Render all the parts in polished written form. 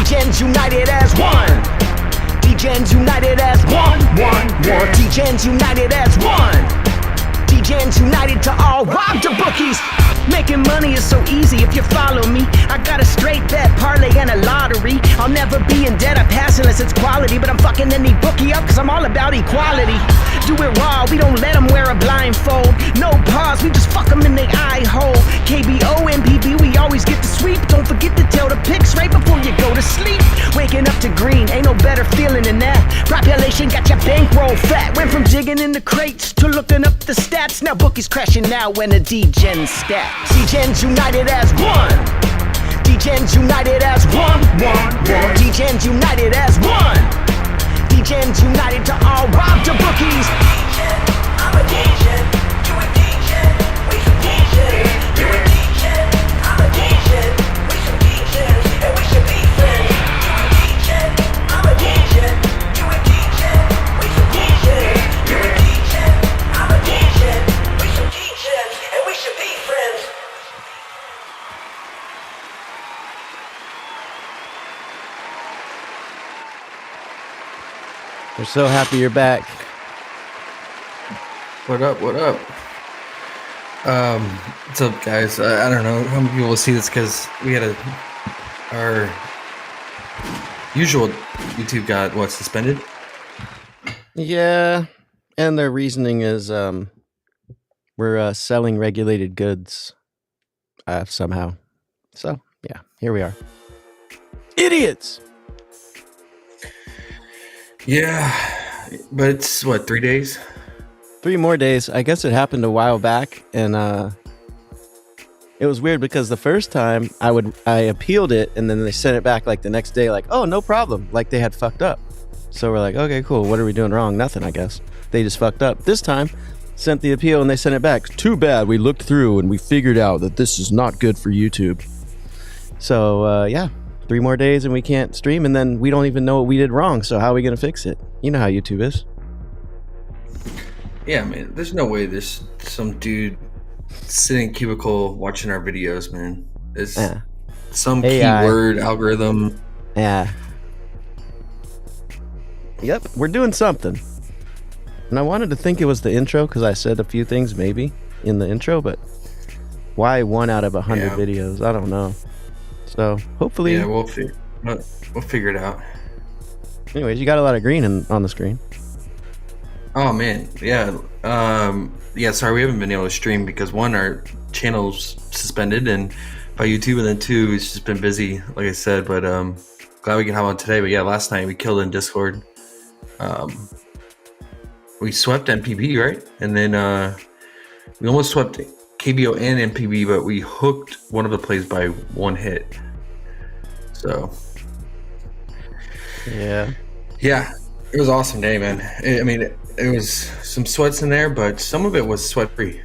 Degens united as one. Degens united as one. Degens united as one. Degens united to all rob the bookies. Making money is so easy if you follow me. I got a straight bet, parlay, and a lottery. I'll never be in debt, I pass unless it's quality. But I'm fucking any bookie up, cause I'm all about equality. Do it raw, we don't let them wear a blindfold. No pause, we just fuck them in the eye hole. KBO, NPB, we always get the sweep. Don't forget to tell the picks right before you go to sleep. Waking up to green, ain't no better feeling than that. Population got your bankroll fat. Went from digging in the crates to looking up the stats. Now bookies crashing now when the Degens stat. Degens united as one. Degens united as one. Degens united as one. Degens united to all rob the bookies. I'm a Degen, you a Degen, we some Degens. You a Degen, I'm a Degen, we some Degens, and we should be friends. You a Degen, I'm a Degen, you a Degen, we some Degens. You a Degen, I'm a Degen, we some Degens, and we should be friends. We're so happy you're back. What up? What's up, guys? I don't know how many people will see this because we had our usual YouTube got suspended. Yeah, and their reasoning is we're selling regulated goods somehow. So yeah, here we are. Idiots. Yeah, but it's 3 days? 3 more days. I guess it happened a while back, and it was weird because the first time I appealed it, and then they sent it back like the next day, like, oh, no problem, like they had fucked up. So we're like, okay, cool. What are we doing wrong? Nothing, I guess. They just fucked up. This time, sent the appeal and they sent it back. Too bad. We looked through and we figured out that this is not good for YouTube. So yeah. 3 more days and we can't stream, and then we don't even know what we did wrong. So how are we going to fix it? You know how YouTube is. Yeah, man. There's no way there's some dude sitting in a cubicle watching our videos, man. It's some keyword algorithm. Yeah. Yep, we're doing something. And I wanted to think it was the intro because I said a few things maybe in the intro, but why 1 out of 100 videos? I don't know. So hopefully, yeah, we'll figure it out. Anyways, you got a lot of green on the screen. Oh man, yeah. Sorry, we haven't been able to stream because 1, our channel's suspended and by YouTube, and then 2, it's just been busy, like I said. But glad we can have on today. But yeah, last night we killed in Discord. We swept NPB, right? And then we almost swept KBO and NPB, but we hooked one of the plays by 1 hit. So yeah, it was an awesome day, man. I mean, it was some sweats in there, but some of it was sweat free.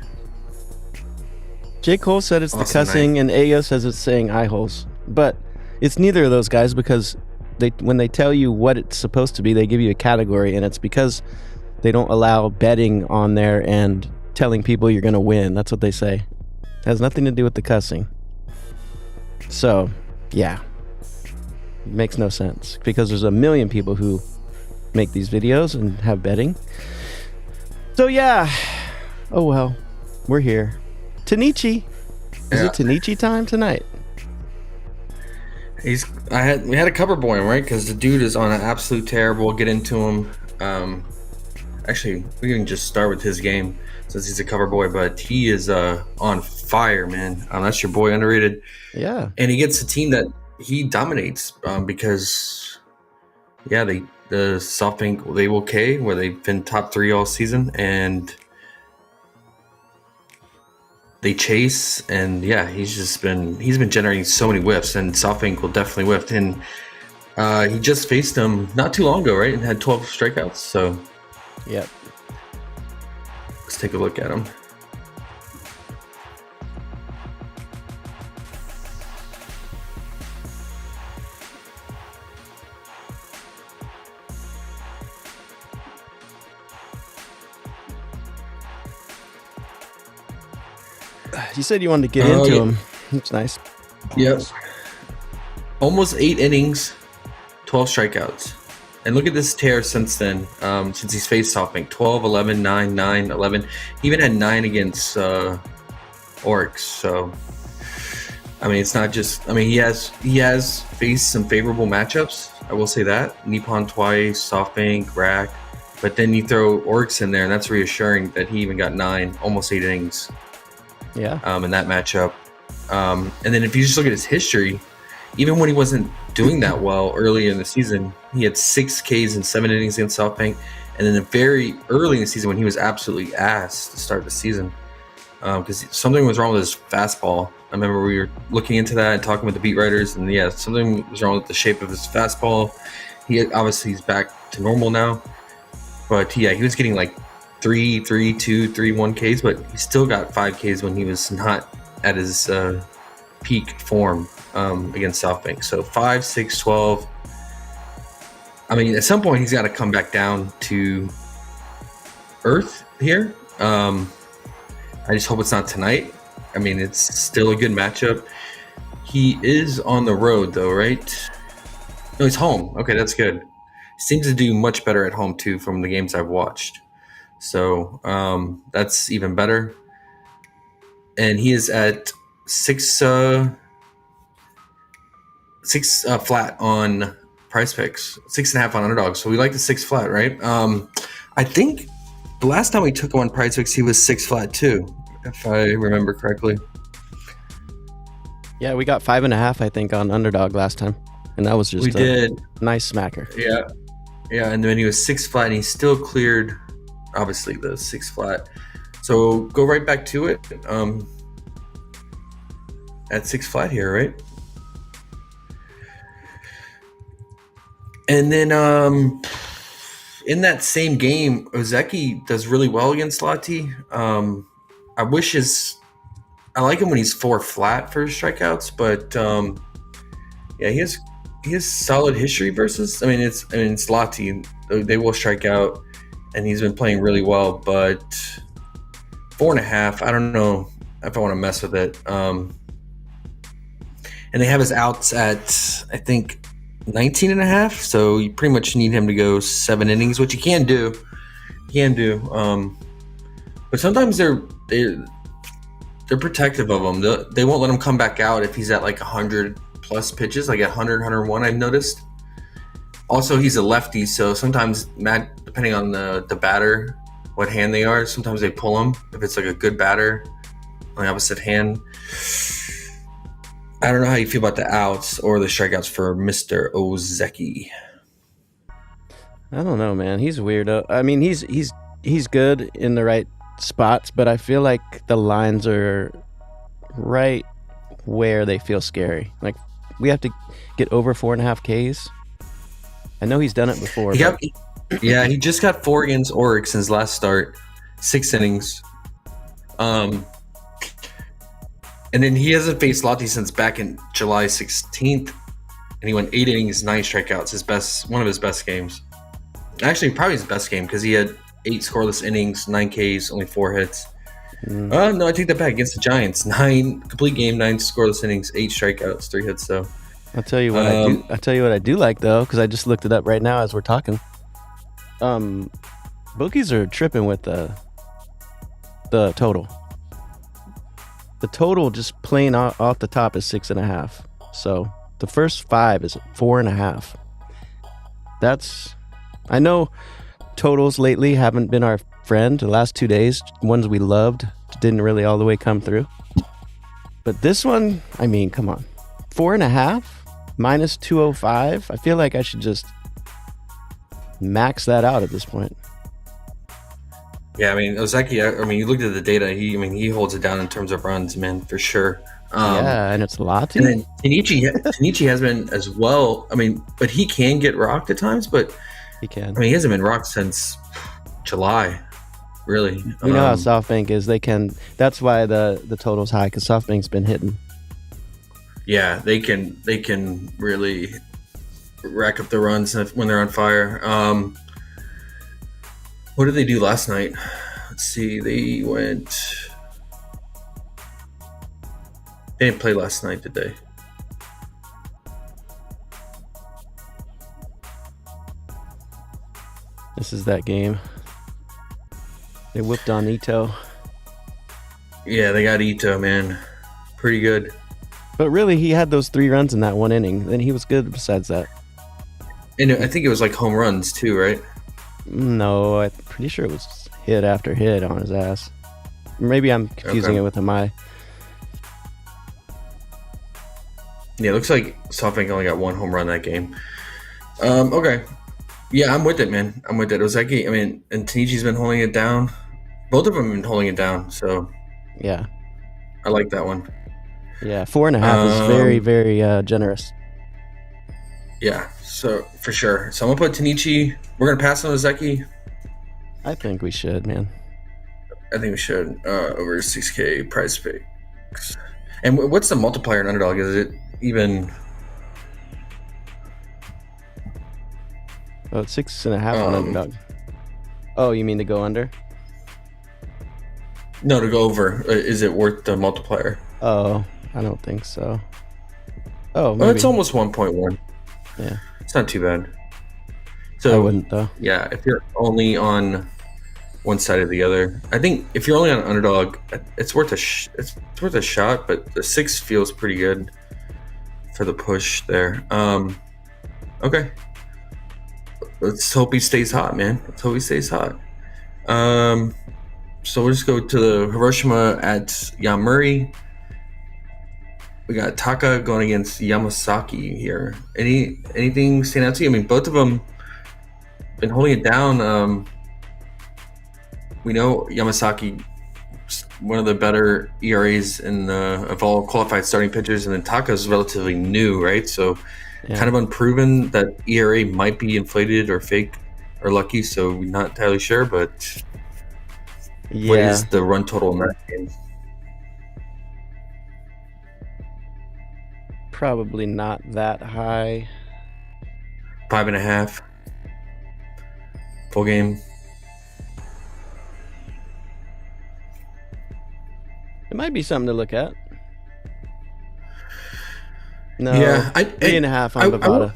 J. Cole said it's awesome, the cussing, and Ayo says it's saying eye holes, but it's neither of those guys because when they tell you what it's supposed to be, they give you a category, and it's because they don't allow betting on there and telling people you're going to win. That's what they say. It has nothing to do with the cussing. So, yeah. It makes no sense because there's a million people who make these videos and have betting. So, yeah. Oh, well. We're here. Tanichi. Is it Tanichi time tonight? We had a cover boy, right? Because the dude is on an absolute tear. We'll get into him. Actually, we can just start with his game since he's a cover boy, but he is on fire, man. That's your boy, underrated. Yeah. And he gets a team that he dominates because, the SoftBank, they will K, where they've been top 3 all season, and they chase, and he's been generating so many whiffs, and SoftBank will definitely whiff. And he just faced them not too long ago, right? And had 12 strikeouts, so. Yep. Let's take a look at him. You said you wanted to get into him. That's nice. Yep. Almost 8 innings, 12 strikeouts. And look at this tear since then, since he's faced SoftBank. 12, 11, 9, 9, 11. He even had 9 against Oryx. So, I mean, it's not just... I mean, he has faced some favorable matchups. I will say that. Nippon twice, SoftBank, Rack. But then you throw Oryx in there, and that's reassuring that he even got 9, almost 8 innings. Yeah. In that matchup. And then if you just look at his history, even when he wasn't doing that well early in the season, he had 6 Ks in 7 innings against SoftBank. And then very early in the season when he was absolutely ass to start the season, because something was wrong with his fastball. I remember we were looking into that and talking with the beat writers, and yeah, something was wrong with the shape of his fastball. He's back to normal now. But yeah, he was getting like 3, 2, 3, 1 Ks, but he still got 5 Ks when he was not at his peak form against SoftBank. So 5, 6, 12. I mean, at some point he's got to come back down to earth here. I just hope it's not tonight. I mean, it's still a good matchup. He is on the road though, right? No, he's home. Okay, that's good. Seems to do much better at home too from the games I've watched. So that's even better. And he is at 6 flat on PrizePicks, 6.5 on Underdog. So we like the 6 flat, right? I think the last time we took him on PrizePicks, he was 6 flat too, if I remember correctly. Yeah, we got 5.5, I think, on Underdog last time, and that was just nice smacker. Yeah, and then he was 6 flat, and he still cleared, obviously, the 6 flat. So go right back to it at 6 flat here, right? And then in that same game, Ozeki does really well against Lati. I like him when he's 4 flat for his strikeouts, but yeah, he has solid history versus. I mean, it's Lati. They will strike out, and he's been playing really well. But 4.5, I don't know if I want to mess with it. And they have his outs at, I think, 19.5. So you pretty much need him to go 7 innings, which he can do. But sometimes they're protective of him. They won't let him come back out if he's at like 100 plus pitches, like at 100, 101, I've noticed. Also, he's a lefty, so sometimes, depending on the batter, what hand they are, sometimes they pull him if it's like a good batter on the opposite hand. I don't know how you feel about the outs or the strikeouts for Mr. Ozeki. I don't know, man. He's weird. I mean, he's good in the right spots, but I feel like the lines are right where they feel scary. Like, we have to get over 4.5 Ks. I know he's done it before. He just got 4 against Oryx in his last start, 6 innings. And then he hasn't faced Lati since back in July 16th, and he went 8 innings, 9 strikeouts. One of his best games. Actually, probably his best game because he had 8 scoreless innings, 9 Ks, only 4 hits. No, I take that back. Against the Giants, 9 complete game, 9 scoreless innings, 8 strikeouts, 3 hits. So I'll tell you what I do like though, because I just looked it up right now as we're talking. Bookies are tripping with the total. The total just plain off the top is 6.5. So the first 5 is 4.5. I know totals lately haven't been our friend. The last 2 days, ones we loved didn't really all the way come through. But this one, I mean, come on. 4.5 minus 205. I feel like I should just max that out at this point. Yeah, I mean, Ozeki, I mean, you looked at the data, he holds it down in terms of runs, man, for sure. And it's Lati. And then Tanichi has been as well. I mean, but he can get rocked at times, but he can. I mean, he hasn't been rocked since July, really. You know how SoftBank is. They can. That's why the total's high, because SoftBank's been hitting. Yeah, they can really rack up the runs when they're on fire. What did they do last night? Let's see. They didn't play last night, did they? This is that game. They whooped on Ito. Yeah, they got Ito, man. Pretty good. But really, he had those 3 runs in that one inning. Then he was good besides that. And I think it was like home runs too, right? No, I'm pretty sure it was hit after hit on his ass. Maybe I'm confusing it with Amai. Yeah, it looks like SoftBank only got 1 home run that game. Okay. Yeah, I'm with it, man. I'm with it. Ozeki, I mean, and Tanichi's been holding it down. Both of them have been holding it down, so Yeah. I like that one. Yeah, 4.5 is very, very generous. Yeah, so for sure. So I'm going to put Tanichi. We're going to pass on Ozeki. I think we should, man. I think we should. Over 6K PrizePicks. And what's the multiplier in Underdog? Is it even... Oh, it's 6.5 on Underdog. Oh, you mean to go under? No, to go over. Is it worth the multiplier? Oh, I don't think so. Oh, maybe. Well, it's almost 1.1. Yeah. It's not too bad. I So, wouldn't, though. yeah, if you're only on one side or the other, I think if you're only on Underdog, it's worth it's worth a shot. But the 6 feels pretty good for the push there. Okay. Let's hope he stays hot, man. Let's hope he stays hot. So we'll just go to the Hiroshima at Yamuri. We got Taka going against Yamasaki here. Anything stand out to you? I mean, both of them been holding it down. We know Yamasaki, one of the better ERAs of all qualified starting pitchers, and then Taka's relatively new, right? So kind of unproven. That ERA might be inflated or fake or lucky, so we're not entirely sure, but what is the run total in that game? Probably not that high. 5.5 full game. It might be something to look at. No, Yeah, 3.5 on Bovada.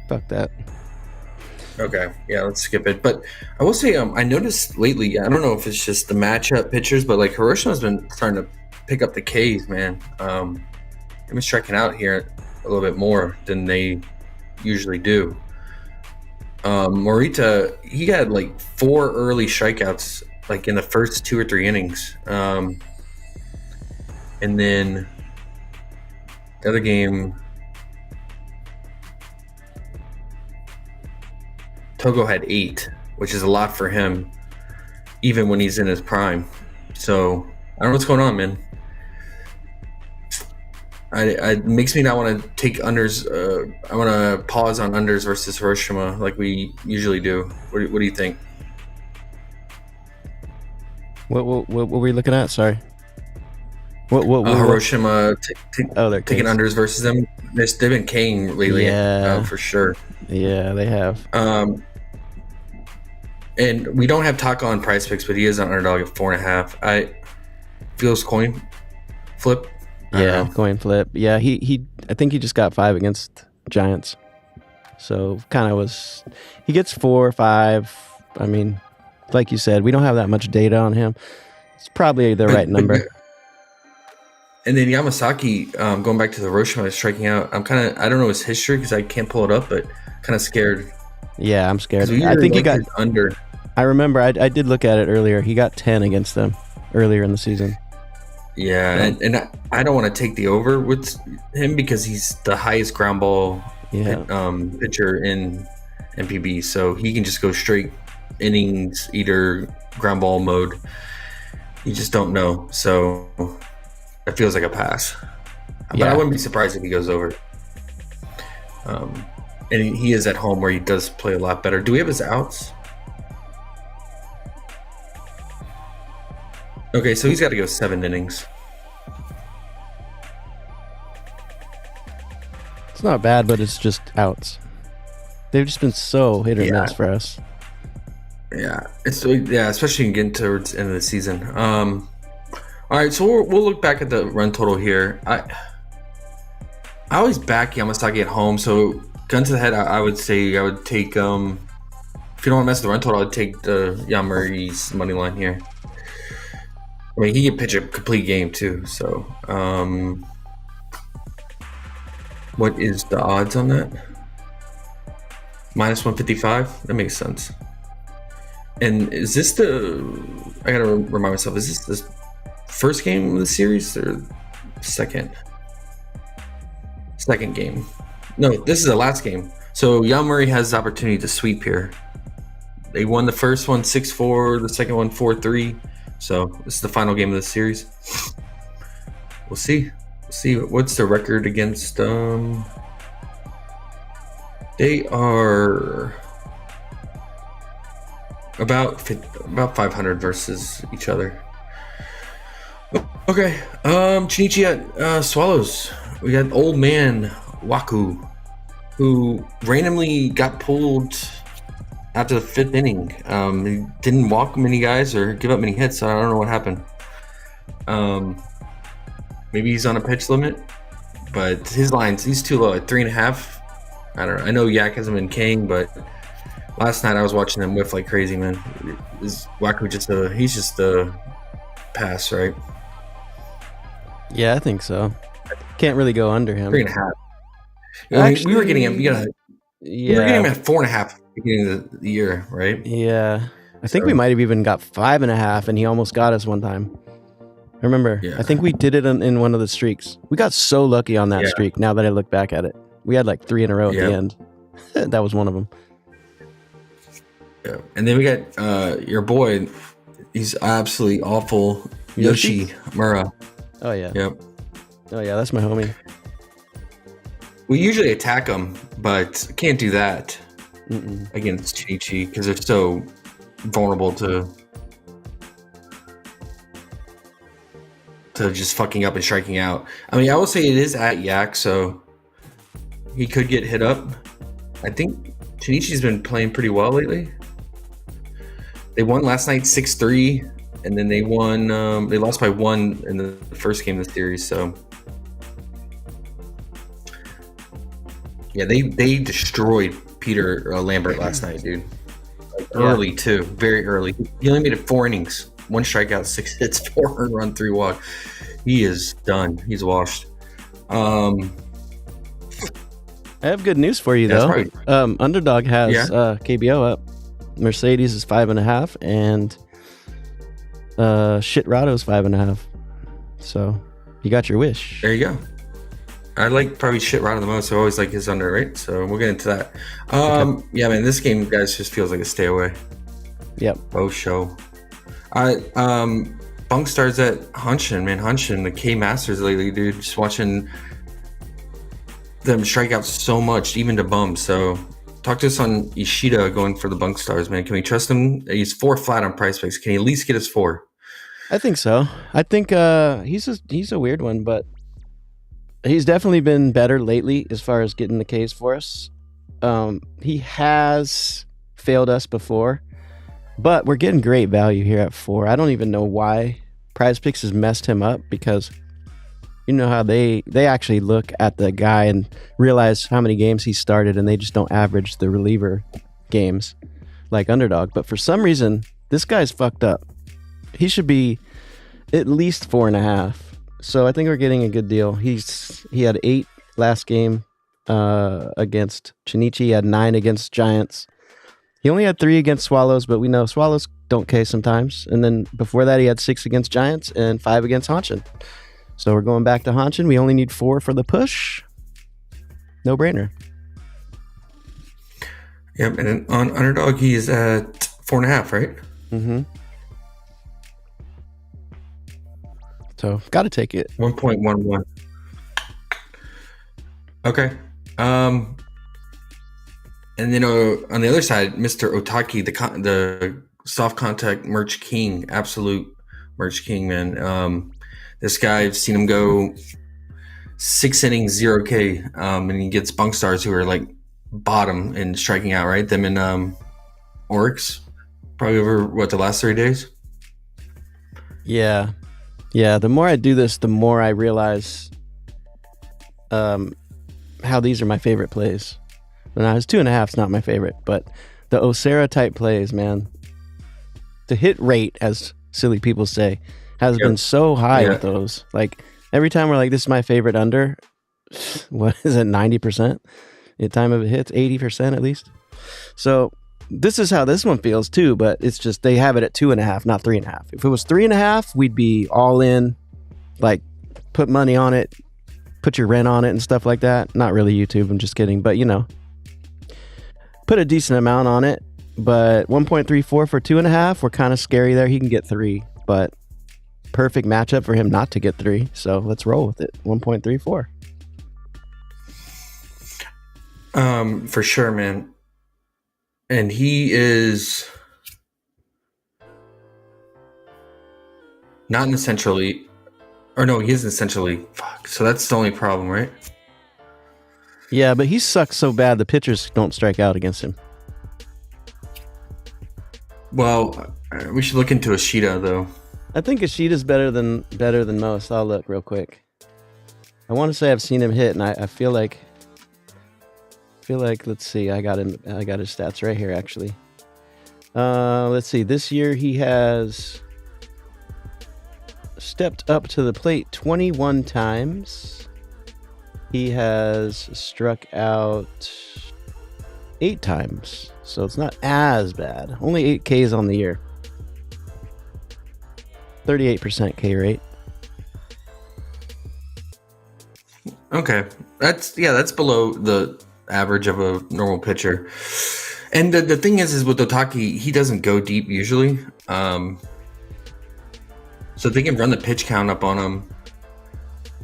Fuck that. Okay, yeah, let's skip it. But I will say, I noticed lately, I don't know if it's just the matchup pitchers, but like Hiroshima's been starting to pick up the Ks, man. They've been striking out here a little bit more than they usually do. Morita, he had like 4 early strikeouts, like in the first 2 or 3 innings. And then the other game, Togo had 8, which is a lot for him, even when he's in his prime. So I don't know what's going on, man. It makes me not want to take unders. I want to pause on unders versus Hiroshima like we usually do. What do you think? What were we looking at? Sorry. What Hiroshima they're taking Kings. unders versus them. They've been K'ing lately, for sure. Yeah, they have. And we don't have Taka on PrizePicks, but he is on Underdog at 4.5. Feels coin flip. Yeah, coin flip. Yeah, he I think he just got 5 against Giants. So kind of was, he gets 4 or 5. I mean, like you said, we don't have that much data on him. It's probably the right number. And then Yamasaki, going back to the Hiroshima striking out, I don't know his history because I can't pull it up, but kind of scared. Yeah, I'm scared. I think he got under. I remember I did look at it earlier. He got 10 against them earlier in the season. Yeah, and I don't want to take the over with him because he's the highest ground ball pitcher in NPB, so he can just go straight innings eater ground ball mode. You just don't know, so it feels like a pass. But I wouldn't be surprised if he goes over. And he is at home where he does play a lot better. Do we have his outs? Okay, so he's got to go 7 innings. It's not bad, but it's just outs. They've just been so hit or miss for us. Yeah, especially getting towards the end of the season. All right, so we'll look back at the run total here. I always back Yamasaki at home, so gun to the head, I would say I would take if you don't want to mess with the run total, I'd take the Murray's money line here. I mean, he can pitch a complete game too. So, what is the odds on that? Minus 155. That makes sense. And is this I gotta remind myself. Is this the first game of the series or second? Second game. No, this is the last game. So Jan Murray has the opportunity to sweep here. They won the first one 6-4, the second one 4-3. So this is the final game of the series. We'll see. What's the record against they are about 500 versus each other. Okay. Chinichi at Swallows. We got old man Waku, who randomly got pulled after the 5th inning. He didn't walk many guys or give up many hits, so I don't know what happened. Maybe he's on a pitch limit, but his lines, he's too low at 3.5. I don't know. I know Yak hasn't been K'ing, but last night I was watching him whiff like crazy, man. Is Waku he's just a pass, right? Yeah, I think so. Can't really go under him. 3.5. Actually, we were getting him. We were getting him at 4.5 at the beginning of the year, right? Yeah. I think we might have even got 5.5, and he almost got us one time. I remember. Yeah. I think we did it in one of the streaks. We got so lucky on that streak, now that I look back at it. We had like 3 in a row at the end. That was one of them. Yeah. And then we got your boy. He's absolutely awful. Yoshi Mura. Oh, yeah. Yep. Oh, yeah, that's my homie. We usually attack them, but can't do that against Chinichi because they're so vulnerable to just fucking up and striking out. I mean, I will say it is at Yak, so he could get hit up. I think Chinichi's been playing pretty well lately. They won last night 6-3, and then they won. They lost by 1 in the first game of the series. So yeah, they destroyed Peter Lambert last night, dude. Like early too, very early. He only made it 4 innings, 1 strikeout, 6 hits, 4 earned run, 3 walk. He is done. He's washed. I have good news for you though. Underdog has KBO up. Mercedes is 5.5, and Shit Rado's 5.5. So you got your wish. There you go. I like probably Shit Rado the most. I always like his under, right? So we'll get into that. Yeah, man, this game, guys, just feels like a stay away. Yep. Both show. Bunk stars at Hanshin, man. Hanshin, the K Masters lately, dude. Just watching them strike out so much, even to bums. So talk to us on Ishida going for the bunk stars, man. Can we trust him? He's 4 flat on PrizePicks. Can he at least get us 4? I think so. I think he's a weird one, but he's definitely been better lately as far as getting the Ks for us. He has failed us before, but we're getting great value here at 4. I don't even know why PrizePicks has messed him up, because you know how they actually look at the guy and realize how many games he started, and they just don't average the reliever games like Underdog. But for some reason, this guy's fucked up. He should be at least 4.5. So I think we're getting a good deal. He had 8 last game against Chinichi. He had 9 against Giants. He only had 3 against Swallows, but we know Swallows don't K sometimes. And then before that, he had 6 against Giants and 5 against Hanshin. So we're going back to Hanshin. We only need 4 for the push. No brainer. Yep, and then on Underdog, he's at 4.5, right? Mm-hmm. So got to take it. 1.11. Okay. And then on the other side, Mr. Otaki, the soft contact merch king, absolute merch king, man. This guy, I've seen him go 6 innings, 0 K, and he gets bunk stars who are like bottom and striking out, right? Them in Oryx, probably over the last 3 days. Yeah. The more I do this, the more I realize how these are my favorite plays. And his 2.5 is not my favorite, but The Osera type plays, man. The hit rate, as silly people say, has been so high with those. Like every time we're like, this is my favorite under. What is it, 90%? The time of it hits 80% at least. So this is how this one feels too, but it's just they have it at 2.5, not 3.5. If it was 3.5, we'd be all in, like put money on it, put your rent on it and stuff like that. Not really YouTube, I'm just kidding, but put a decent amount on it. But 1.34 for 2.5, we're kind of scary there. He can get 3, but perfect matchup for him not to get 3. So let's roll with it. 1.34. For sure, man. And he is not an essentially, or no, he is essentially. Fuck. So that's the only problem, right? Yeah, but he sucks so bad the pitchers don't strike out against him. Well, we should look into Ishida though. I think Ishida's better than most. I'll look real quick. I want to say I've seen him hit, and I feel like let's see. I got his stats right here actually. Let's see. This year he has stepped up to the plate 21 times. He has struck out 8 times. So it's not as bad. Only 8 Ks on the year. 38% K rate. Okay. That's below the average of a normal pitcher. And the thing is with Otaki, he doesn't go deep usually. So if they can run the pitch count up on him,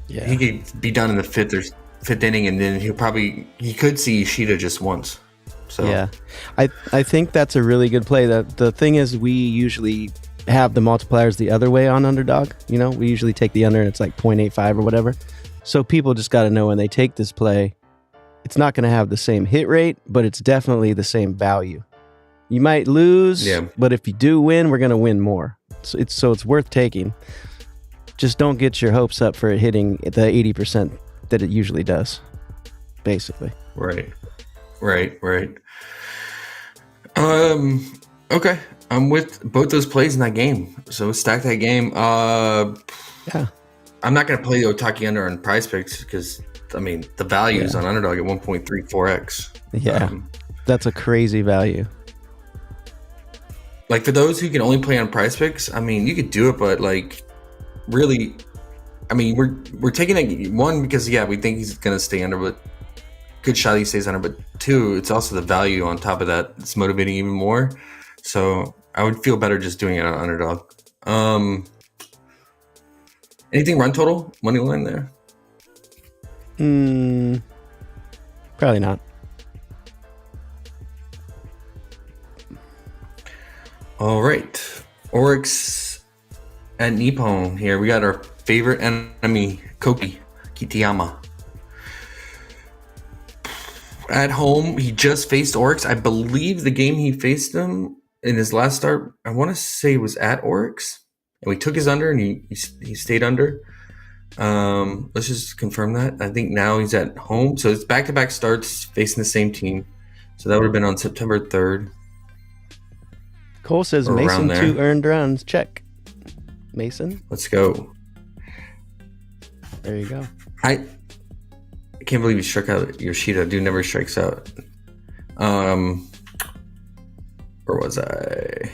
yeah, he could be done in the fifth inning, and then he could see Ishida just once. So yeah, I think that's a really good play. The thing is, we usually have the multipliers the other way on Underdog. We usually take the under and it's like 0.85 or whatever. So people just got to know when they take this play, it's not going to have the same hit rate, but it's definitely the same value. You might lose, but if you do win, we're going to win more. So it's worth taking. Just don't get your hopes up for it hitting the 80% that it usually does, basically. Right. Okay. I'm with both those plays in that game. So stack that game. Yeah. I'm not going to play the Otaki under on PrizePicks because, the value is on Underdog at 1.34x. Yeah. That's a crazy value. Like for those who can only play on PrizePicks, you could do it, but like really, we're taking it one because we think he's going to stay under, but good shot he stays under. But 2, it's also the value on top of that. It's motivating even more. So I would feel better just doing it on Underdog. Anything run total? Money line there? Probably not. All right. Oryx and Nippon here. We got our favorite enemy, Koki Kitayama. At home, he just faced Oryx. I believe the game he faced him in his last start, I want to say was at Oryx. And we took his under and he stayed under. Let's just confirm that. I think now he's at home. So it's back-to-back starts facing the same team. So that would have been on September 3rd. Cole says Mason 2 earned runs. Check. Mason. Let's go. There you go. I can't believe you struck out Yoshida. Dude never strikes out. Where was I?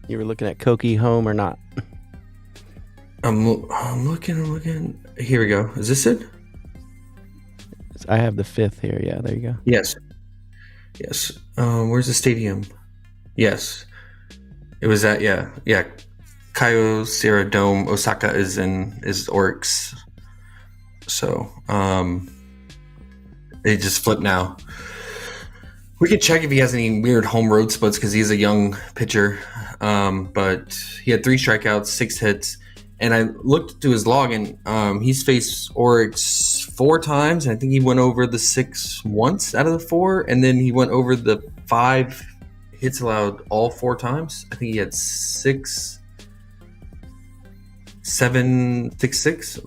You were looking at Koki home or not? I'm looking. Here we go. Is this it? I have the 5th here. Yeah, there you go. Yes. Where's the stadium? Yes. It was at Kyocera Dome. Osaka is Oryx. So they just flip now. We can check if he has any weird home road splits because he's a young pitcher. But he had 3 strikeouts, 6 hits. And I looked to his log, and he's faced Oryx 4 times. And I think he went over the 6 once out of the 4. And then he went over the 5 hits allowed all 4 times. I think he had 6, 7, 6, 6.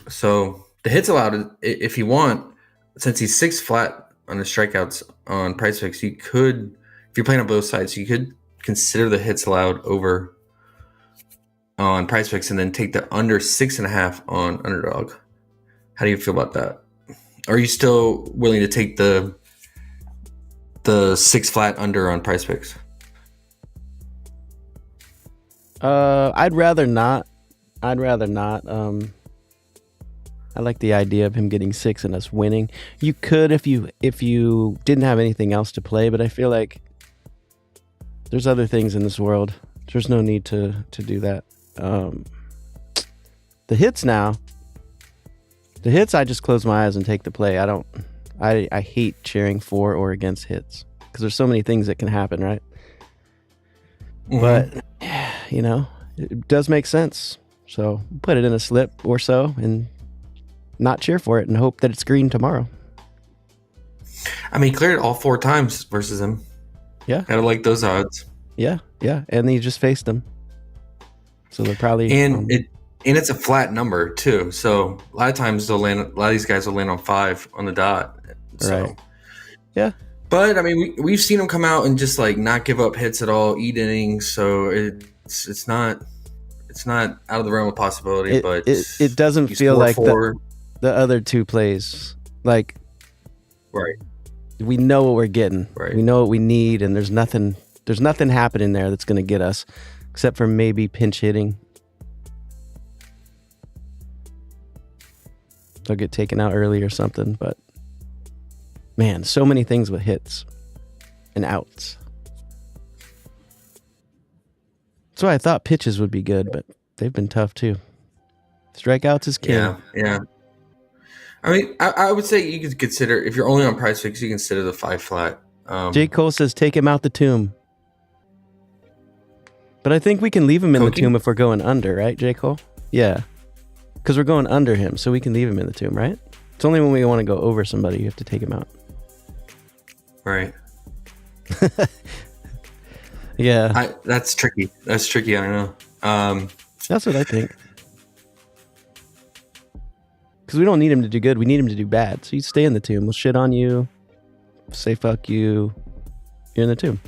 So the hits allowed, if you want, since he's 6 flat on the strikeouts on PrizePicks, you could, if you're playing on both sides, you could consider the hits allowed over on PrizePicks and then take the under 6.5 on Underdog. How do you feel about that? Are you still willing to take the 6 flat under on PrizePicks? I'd rather not. I like the idea of him getting 6 and us winning. You could if you didn't have anything else to play, but I feel like there's other things in this world. There's no need to do that. The hits now. The hits, I just close my eyes and take the play. I hate cheering for or against hits because there's so many things that can happen, right? Mm-hmm. But it does make sense. So put it in a slip or so and not cheer for it and hope that it's green tomorrow. I mean, he cleared it all 4 times versus him. Yeah. I like those odds. Yeah. And he just faced them. So they're probably and it's a flat number too. So a lot of times a lot of these guys will land on 5 on the dot. So. Right. Yeah. But I mean, we've seen him come out and just like not give up hits at all, eat innings. So it's not out of the realm of possibility. But it doesn't feel like the other 2 plays. Like, right. We know what we're getting. Right. We know what we need, and there's nothing happening there that's going to get us, except for maybe pinch hitting. They'll get taken out early or something, but man, so many things with hits and outs. That's why I thought pitches would be good, but they've been tough too. Strikeouts is king. Yeah. I mean, I would say you could consider, if you're only on PrizePicks, you consider the 5 flat. J. Cole says take him out the tomb. But I think we can leave him in the tomb if we're going under, right, J. Cole? Yeah. Because we're going under him, so we can leave him in the tomb, right? It's only when we want to go over somebody you have to take him out. Right. Yeah. That's tricky. I don't know. That's what I think. Because we don't need him to do good. We need him to do bad. So you stay in the tomb. We'll shit on you. Say fuck you. You're in the tomb.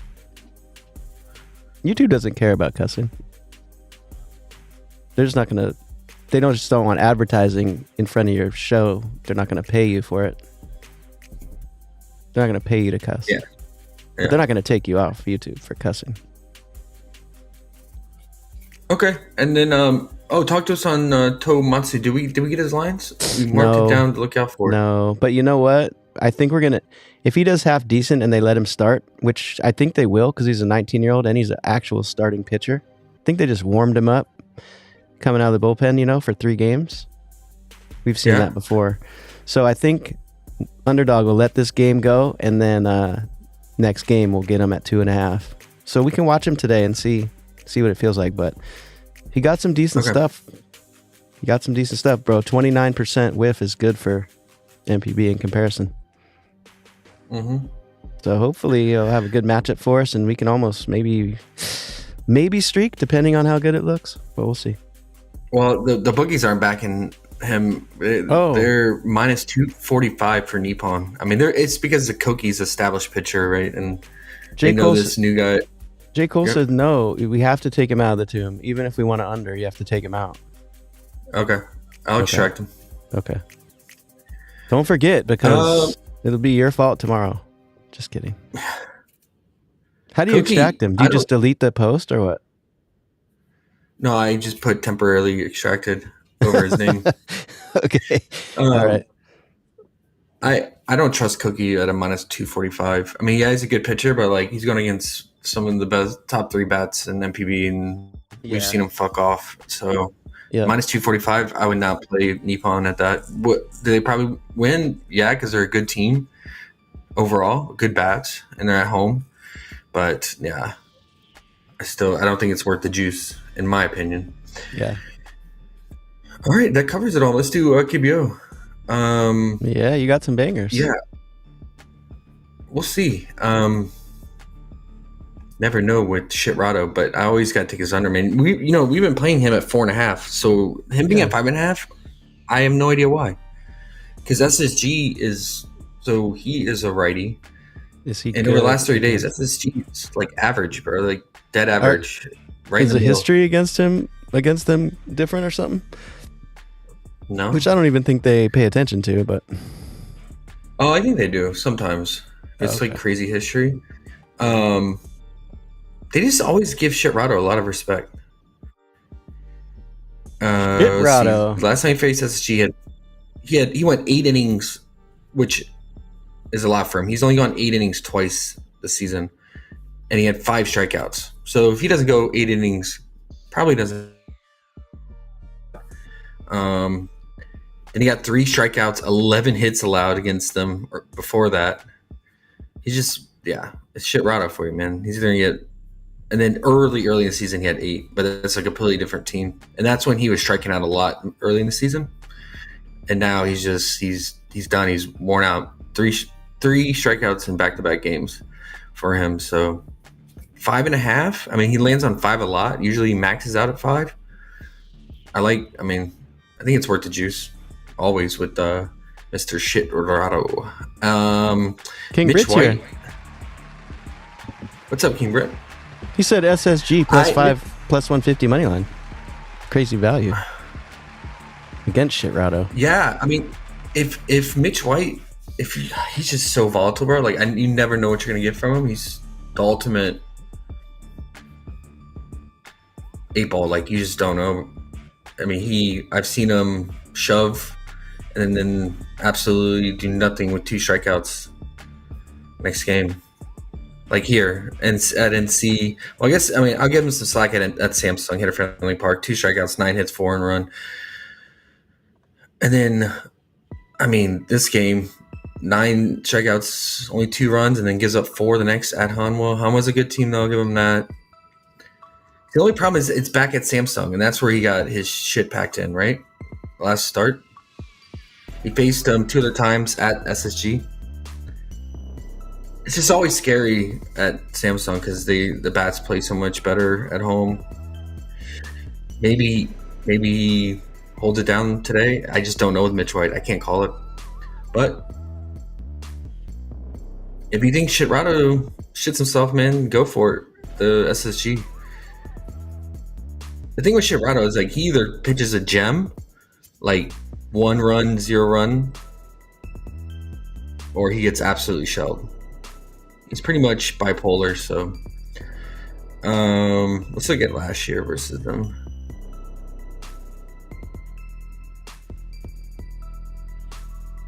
YouTube doesn't care about cussing. They're just not going to... They just don't want advertising in front of your show. They're not going to pay you for it. They're not going to pay you to cuss. Yeah. But they're not going to take you off YouTube for cussing. Okay. And then, talk to us on Tomatsu. Did we get his lines? We marked it down to look out for it. No, but you know what? I think we're going to... If he does half decent and they let him start, which I think they will because he's a 19-year-old and he's an actual starting pitcher. I think they just warmed him up coming out of the bullpen, for 3 games. We've seen that before. So I think Underdog will let this game go, and then next game we'll get him at 2.5. So we can watch him today and see what it feels like. But he got some decent stuff. He got some decent stuff, bro. 29% whiff is good for NPB in comparison. Mm-hmm. So hopefully he'll have a good matchup for us, and we can almost maybe streak, depending on how good it looks. But we'll see. Well, the bookies aren't backing him. They're minus 245 for Nippon. I mean, it's because the Koki's established pitcher, right? And they know this new guy. J. Cole said no. We have to take him out of the tomb. Even if we want to under, you have to take him out. Okay. I'll extract him. Okay. Don't forget, because it'll be your fault tomorrow. Just kidding. How do you extract him? Do you just delete the post or what? No, I just put temporarily extracted over his name. Okay. All right. I don't trust Cookie at a minus 245. I mean, yeah, he's a good pitcher, but like he's going against some of the best top 3 bats in MPB, and we've seen him fuck off. So minus 245, I would not play Nippon at that. What do they probably win? Yeah, because they're a good team overall, good bats, and they're at home. But yeah, I don't think it's worth the juice, in my opinion. Yeah. All right, that covers it all. Let's do KBO. Yeah, you got some bangers. Yeah. We'll see. Never know with Shitrado, but I always got to take his under. Man, we've been playing him at 4.5. So him being at 5.5, I have no idea why. Because SSG is So he is a righty. Is he? And over the last 3 days, SSG is like average, bro. Like dead average. Right. Is the history against them different or something? No. Which I don't even think they pay attention to, but. Oh, I think they do sometimes. It's like crazy history. They just always give Shitrado a lot of respect. Shitrado. Last time he faced SSG, he went 8 innings, which is a lot for him. He's only gone 8 innings twice this season, and he had 5 strikeouts. So if he doesn't go 8 innings, probably doesn't. And he got 3 strikeouts, 11 hits allowed against them before that. He's just, it's Shitrado for you, man. He's going to get, and then early in the season, he had 8, but it's a completely different team. And that's when he was striking out a lot early in the season. And now he's done. He's worn out. 3 strikeouts in back-to-back games for him. So 5.5. I mean, he lands on 5 a lot. Usually he maxes out at 5. I think it's worth the juice. Always with Mr. Shitrado. King Mitch Brit's White. here. What's up, King Brit? He said SSG +5, +150 money line. Crazy value against Shitrado. Yeah, I mean, if Mitch White, he's just so volatile, bro. Like, you never know what you're gonna get from him. He's the ultimate 8-ball. Like, you just don't know. I mean, I've seen him shove and then absolutely do nothing with 2 strikeouts next game. Like here and at NC. Well, I'll give him some slack at Samsung. Hit a friendly park, 2 strikeouts, 9 hits, 4 and run. And then, this game, 9 strikeouts, only 2 runs, and then gives up 4 the next at Hanwha. Hanwha's a good team, though. I'll give him that. The only problem is it's back at Samsung, and that's where he got his shit packed in, right? Last start. He faced 2 other times at SSG. It's just always scary at Samsung because the bats play so much better at home. Maybe he holds it down today. I just don't know with Mitch White. I can't call it. But if you think Shitrado shits himself, man, go for it. The SSG. The thing with Shitrado is, like, he either pitches a gem, like 1 run, 0 run, or he gets absolutely shelled. He's pretty much bipolar, so let's look at last year versus them.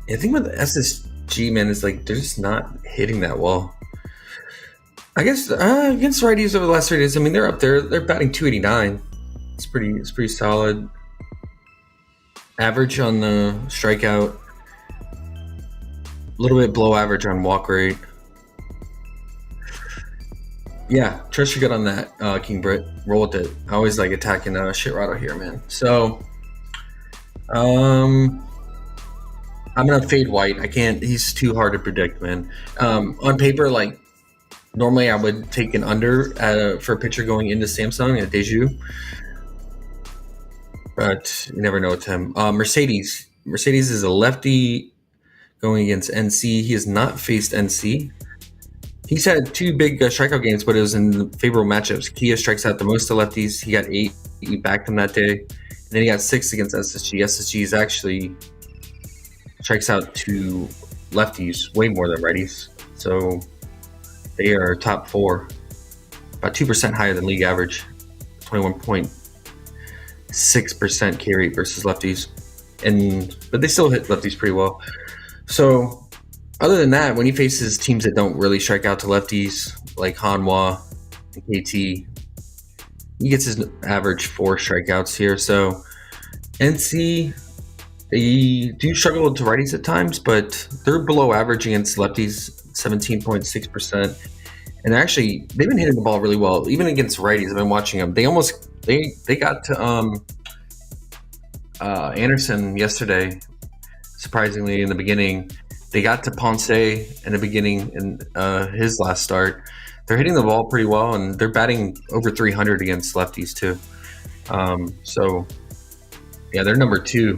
The thing with the SSG, man, is like they're just not hitting that well. I guess against righties over the last 3 days, they're up there. They're batting .289. It's pretty solid. Average on the strikeout. A little bit below average on walk rate. Yeah, trust your gut on that, King Brit. Roll with it. I always like attacking Shitrado here, man. So, I'm gonna fade White. I can't. He's too hard to predict, man. On paper, like normally I would take an under for a pitcher going into Samsung at Deju, but you never know with him. Mercedes is a lefty going against NC. He has not faced NC. He's had 2 big strikeout games, but it was in favorable matchups. Kia strikes out the most to lefties. He got 8. He backed him that day. And then he got 6 against SSG. SSG is actually strikes out to lefties way more than righties. So they are top 4. About 2% higher than league average. 21.6% K rate versus lefties. But they still hit lefties pretty well. So other than that, when he faces teams that don't really strike out to lefties, like Hanwha and KT, he gets his average 4 strikeouts here. So NC, they do struggle to righties at times, but they're below average against lefties, 17.6%. And they've been hitting the ball really well, even against righties. I've been watching them. They got to Anderson yesterday, surprisingly, in the beginning. They got to Ponce in the beginning in his last start. They're hitting the ball pretty well, and they're batting over 300 against lefties too. So, yeah, they're number 2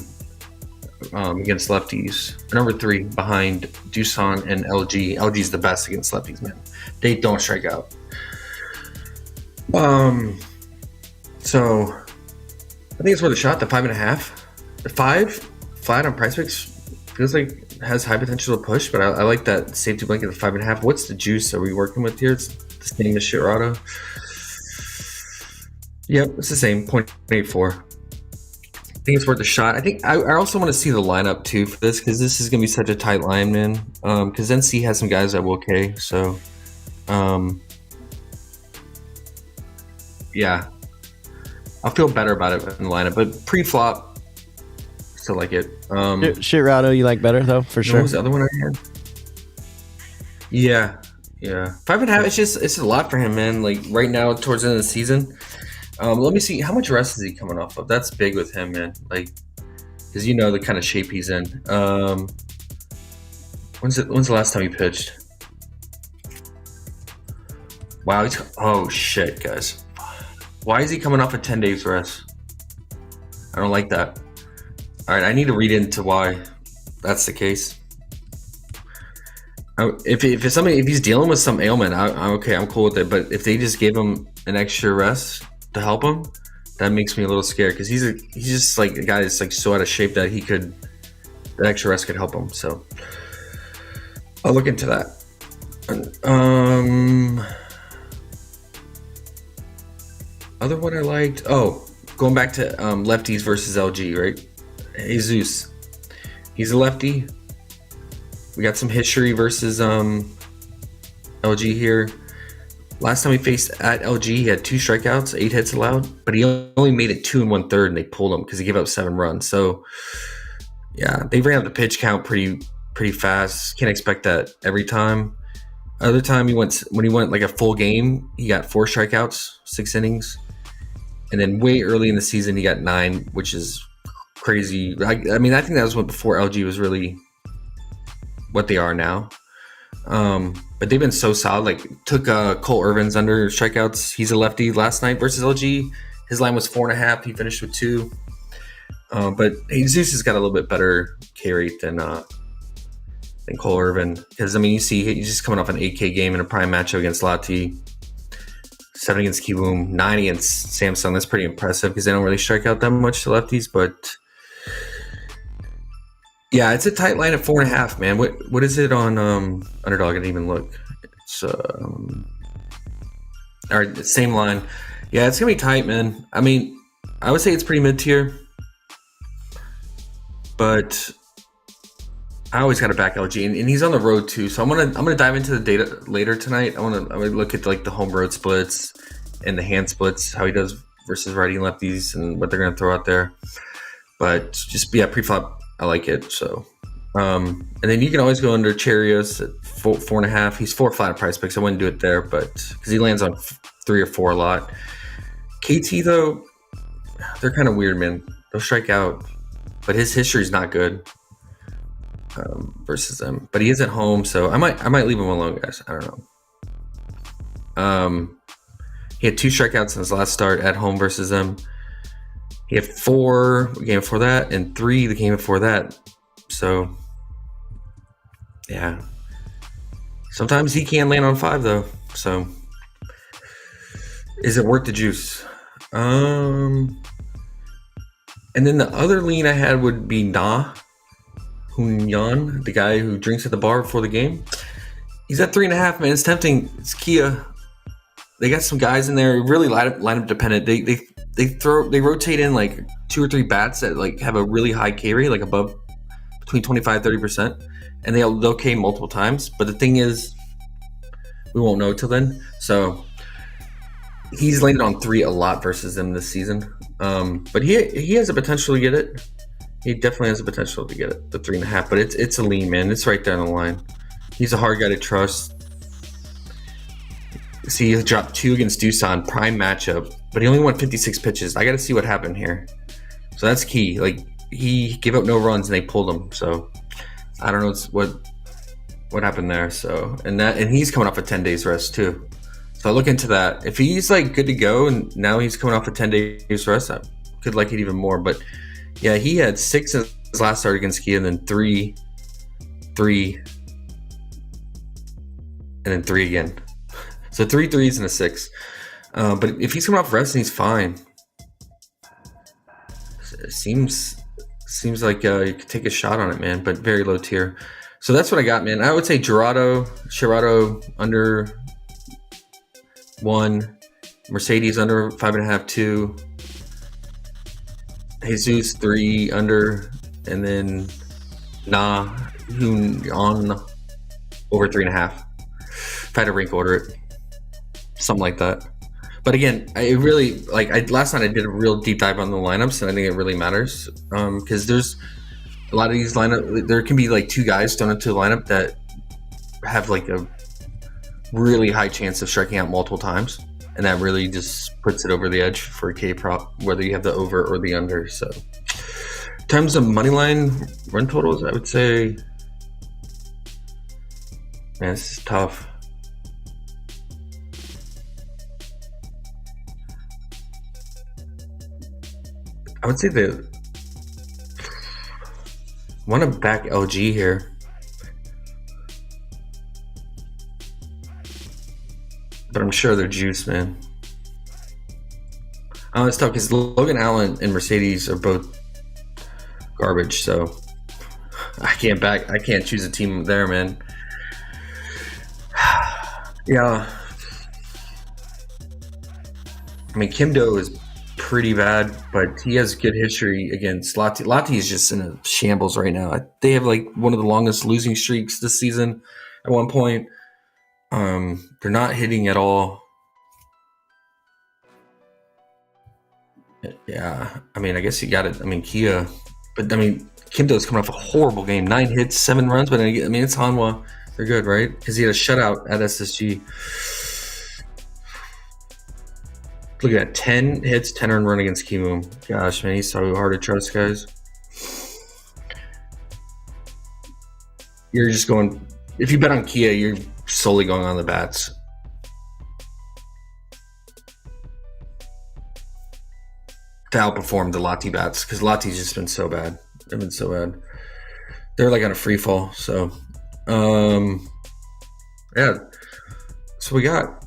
against lefties. Number 3 behind Doosan and LG. LG's the best against lefties, man. They don't strike out. So I think it's worth a shot. The 5.5, the 5 flat on PrizePicks feels like has high potential to push, but I like that safety blanket of 5.5. What's the juice are we working with here? It's the same as Shirado. Yep, it's the same 0.84. I think it's worth a shot. I think I also want to see the lineup too for this, because this is going to be such a tight line, man. Because NC has some guys that will K, so yeah, I'll feel better about it in the lineup. But pre-flop, still like it. Shirado, you like better though, for sure. What was the other one I had? Yeah. 5.5. It's a lot for him, man. Like right now, towards the end of the season. Let me see, how much rest is he coming off of? That's big with him, man. Like, because you know the kind of shape he's in. When's the last time he pitched? Wow, oh shit, guys. Why is he coming off of 10 days rest? I don't like that. All right, I need to read into why that's the case. If he's dealing with some ailment, I'm okay. I'm cool with it. But if they just gave him an extra rest to help him, that makes me a little scared, because he's just like a guy that's like so out of shape that that extra rest could help him. So I'll look into that. Other one I liked. Oh, going back to lefties versus LG, right? Jesus, he's a lefty. We got some history versus LG here. Last time we faced at LG, he had 2 strikeouts, 8 hits allowed, but he only made it 2 1/3, and they pulled him because he gave up 7 runs. So yeah, they ran up the pitch count pretty fast. Can't expect that every time. Other time when he went like a full game, he got 4 strikeouts, 6 innings, and then way early in the season he got 9, which is crazy. I mean, I think that was before LG was really what they are now. But they've been so solid. Like, took Cole Irvin's under strikeouts. He's a lefty last night versus LG. His line was 4.5. He finished with 2. But Jesus has got a little bit better K rate than Cole Irvin, because I mean, you see he's just coming off an 8K game in a prime matchup against Lati. 7 against Kiwoom, 9 against Samsung. That's pretty impressive, because they don't really strike out that much to lefties. But yeah, it's a tight line at 4.5, man. What is it on Underdog? I didn't even look. It's all right, same line. Yeah, it's gonna be tight, man. I mean, I would say it's pretty mid-tier, but I always got to back LG, and he's on the road too. So I'm gonna dive into the data later tonight. I'm gonna look at like the home road splits and the hand splits, how he does versus righty and lefties, and what they're gonna throw out there. But just pre-flop, I like it. So, and then you can always go under Cherios at 4.5. He's 4 flat at PrizePicks. I wouldn't do it there, but because he lands on 3 or 4 a lot. KT though, they're kind of weird, man. They'll strike out, but his history is not good versus them. But he is at home, so I might leave him alone, guys. I don't know. He had 2 strikeouts in his last start at home versus them. He had 4 the game before that, and 3 the game before that. So, yeah. Sometimes he can land on 5, though. So, is it worth the juice? And then the other lean I had would be Hunyan, the guy who drinks at the bar before the game. He's at 3.5, man. It's tempting. It's Kia. They got some guys in there, really lineup dependent. They rotate in like 2 or 3 bats that like have a really high K rate, like above between 25-30%, and they'll K multiple times. But the thing is, we won't know till then. So he's landed on 3 a lot versus them this season. But he has the potential to get it. He definitely has the potential to get it, the 3.5. But it's a lean, man. It's right down the line. He's a hard guy to trust. See, he dropped 2 against Doosan, prime matchup, but he only won 56 pitches. I got to see what happened here. So that's key. Like, he gave up no runs and they pulled him. So I don't know what happened there. So and he's coming off a 10 days rest too. So I look into that. If he's like good to go and now he's coming off a 10 days rest, I could like it even more. But yeah, he had 6 in his last start against Kia, and then 3, 3, and then 3 again. So 3 threes and a 6. But if he's coming off rest and he's fine, it seems like you could take a shot on it, man. But very low tier. So that's what I got, man. I would say Shirado under 1, Mercedes under 5.5, 2, Jesus 3 under, and then Hoon on over 3.5. If I had to rank order it, something like that. But again, last night I did a real deep dive on the lineups, and I think it really matters because there's a lot of these lineup. There can be like 2 guys thrown into the lineup that have like a really high chance of striking out multiple times, and that really just puts it over the edge for a K prop, whether you have the over or the under. So, in terms of moneyline run totals, I would say, man, this is tough. I would say I want to back LG here. But I'm sure they're juice, man. It's tough because Logan Allen and Mercedes are both garbage, so I can't choose a team there, man. Yeah. I mean, Kim Do is pretty bad, but he has good history against Lati. Lati is just in a shambles right now. They have like one of the longest losing streaks this season at one point. They're not hitting at all. Yeah, I mean, I guess you got it. I mean, Kia, but I mean, Kim Do's coming off a horrible game. 9 hits, 7 runs, but I mean, it's Hanwha. They're good, right? Because he had a shutout at SSG. Look at that, 10 hits, 10 earned run against Kimu. Gosh, man, he's so hard to trust, guys. You're just going, if you bet on Kia, you're solely going on the bats. To outperform the Lati bats, because Lati's just been so bad. They've been so bad. They're like on a free fall. So, yeah. So we got.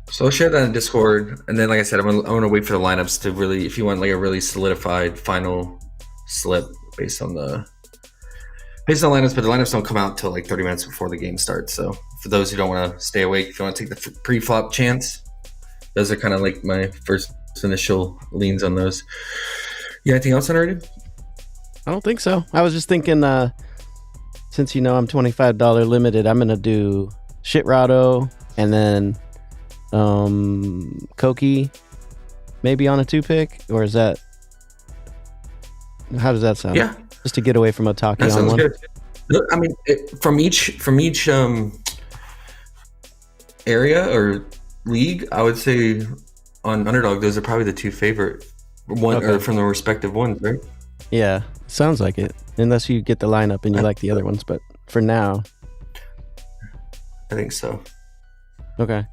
So I'll share that in Discord, and then, like I said, I'm gonna wait for the lineups to really, if you want like a really solidified final slip based on lineups, but the lineups don't come out until like 30 minutes before the game starts. So for those who don't want to stay awake, if you want to take the pre-flop chance, those are kind of like my first initial leans on those. You got anything else on already? I don't think so. I was just thinking, since I'm $25 limited, I'm gonna do Shitrado and then Koki maybe on a 2-pick, or is that, how does that sound? Yeah, just to get away from Otaki that on one. Good. I mean, from each area or league, I would say on Underdog, those are probably the 2 favorite one, or from the respective ones, right? Yeah, sounds like it. Unless you get the lineup and you like the other ones, but for now, I think so. Okay.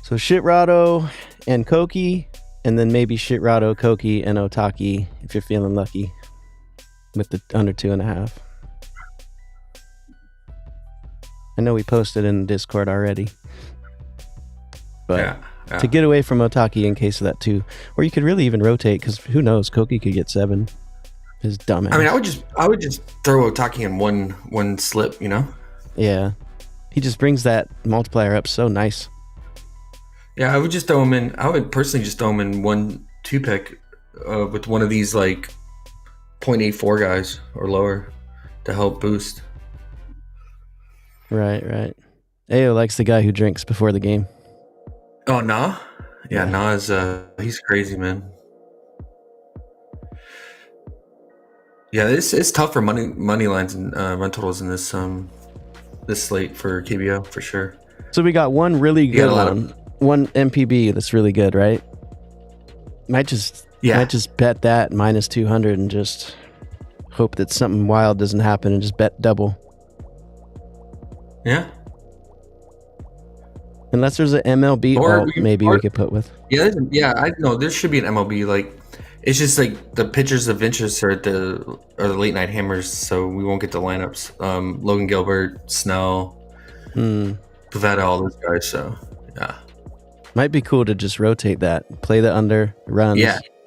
So Shitrado and Koki, and then maybe Shitrado, Koki, and Otaki if you're feeling lucky with the under 2.5. I know we posted in Discord already, but yeah. To get away from Otaki in case of that too, or you could really even rotate, because who knows, Koki could get 7. His dumbass. I mean, I would just throw Otaki in one slip, Yeah, he just brings that multiplier up so nice. Yeah, I would just throw him in. I would personally just throw him in 1 2-pick with one of these like 0.84 guys or lower to help boost. Right. Ayo likes the guy who drinks before the game. Oh, Nah? Yeah, Nah is he's crazy, man. Yeah, it's tough for money lines and run totals in this slate for KBO for sure. So we got one really good one NPB that's really good, right? Might just bet that minus 200 and just hope that something wild doesn't happen and just bet double. Yeah. Unless there's an MLB Or alt, maybe we could put with. Yeah, I know there should be an MLB. Like, it's just like the pitchers of interest are the late night hammers, so we won't get the lineups. Logan Gilbert, Snell, Pavetta, all those guys. So yeah, Might be cool to just rotate that. Play the under runs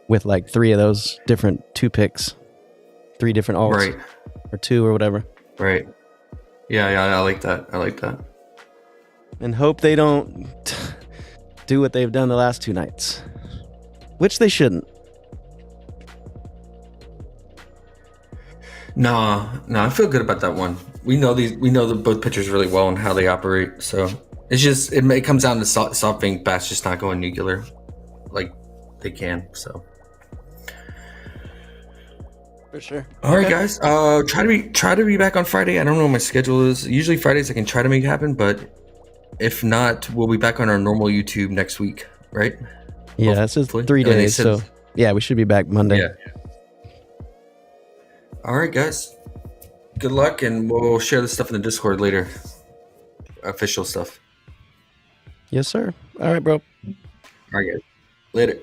with like 3 of those different 2 picks, 3 different alts, right, or 2 or whatever. right. Yeah, I like that. I like that. And hope they don't do what they've done the last 2 nights, which they shouldn't. No, I feel good about that one. We know both pitchers really well and how they operate. So it's just it comes down to SoftBank bats just not going nuclear, like they can. So For sure. all right, guys. Try to be back on Friday. I don't know what my schedule is. Usually Fridays I can try to make it happen, but if not, we'll be back on our normal YouTube next week, right? Yeah, that's just Hopefully. 3 I mean, they days. said- So yeah, we should be back Monday. Yeah. All right, guys. Good luck, and we'll share this stuff in the Discord later. Official stuff. Yes, sir. All right, bro. All right, guys. Later.